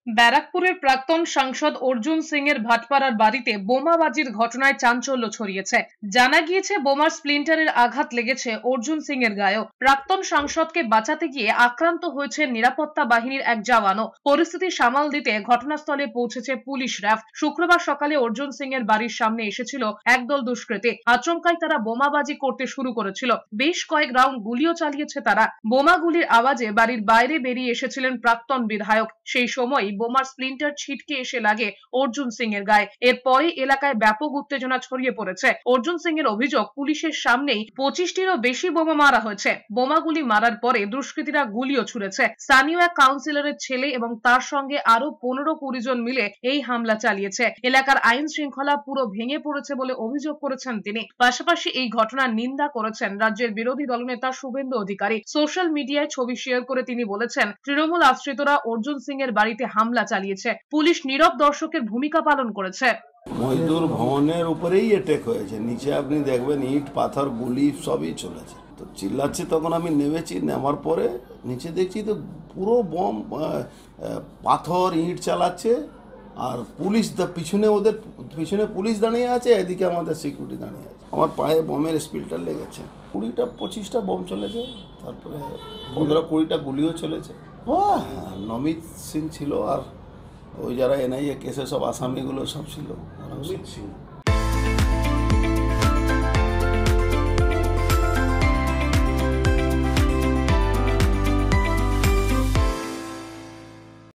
ব্যারাকপুরের প্রাক্তন সাংসদ অর্জুন সিং এর ভাটপাড়ার বাড়িতে বোমাবাজির ঘটনায় চাঞ্চল্য ছড়িয়েছে। জানা গিয়েছে বোমার স্প্লিন্টারের আঘাত লেগেছে অর্জুন সিং এর গায়েও। প্রাক্তন সাংসদকে বাঁচাতে গিয়ে আক্রান্ত হয়েছে নিরাপত্তা বাহিনীর এক জওয়ানও। পরিস্থিতি সামাল দিতে ঘটনাস্থলে পৌঁছেছে পুলিশ র্যাব। শুক্রবার সকালে অর্জুন সিং এর বাড়ির সামনে এসেছিল একদল দুষ্কৃতী। আচমকাই তারা বোমাবাজি করতে শুরু করেছিল। বেশ কয়েক রাউন্ড গুলিও চালিয়েছে তারা। বোমাগুলির আওয়াজে বাড়ির বাইরে বেরিয়ে এসেছিলেন প্রাক্তন বিধায়ক। সেই সময় বোমার স্প্লিন্টার ছিটকে এসে লাগে অর্জুন সিং এর গায়ে। এরপরে এলাকায় ব্যাপক উত্তেজনা ছড়িয়ে পড়েছে। অর্জুন সিং এর অভিযোগ, পুলিশের সামনেই 25টিরও বেশি বোমা মারা হয়েছে। বোমাগুলি মারার পরে দুষ্কৃতীরা গুলিও ছুড়েছে। স্থানীয় এক কাউন্সিলরের ছেলে এবং তার সঙ্গে আরো 15-20 জন মিলে এই হামলা চালিয়েছে। এলাকার আইন শৃঙ্খলা পুরো ভেঙে পড়েছে বলে অভিযোগ করেছেন তিনি। পাশাপাশি এই ঘটনার নিন্দা করেছেন রাজ্যের বিরোধী দলনেতা শুভেন্দু অধিকারী। সোশ্যাল মিডিয়ায় ছবি শেয়ার করে তিনি বলেছেন, তৃণমূল আশ্রিতরা অর্জুন সিং এর বাড়িতে হামলা চালিয়েছে। পুলিশ নীরব দর্শকের ভূমিকা পালন করেছে। মজদুর ভবনের উপরেই অ্যাটাক হয়েছে। নিচে আপনি দেখবেন ইট পাথর গুলি সবই চলেছে। তো চিল্লাচ্ছে, তখন আমি নেমেছি। নামার পরে নিচে দেখছি তো পুরো বম, পাথর ইট চালাচ্ছে। আর পুলিশ পিছনে, ওদের পিছনে পুলিশ দাঁড়িয়ে আছে, এদিকে আমাদের সিকিউরিটি দাঁড়িয়ে আছে। আমার পায়ে বমের স্পিলটা লেগেছে। 20-25টা বম চলেছে, তারপরে 15-20টা গুলিও চলেছে। নমিত সিং ছিল, আর ওই যারা এনআইএ কেসে সব আসামিগুলো সব ছিল। অমিত সিং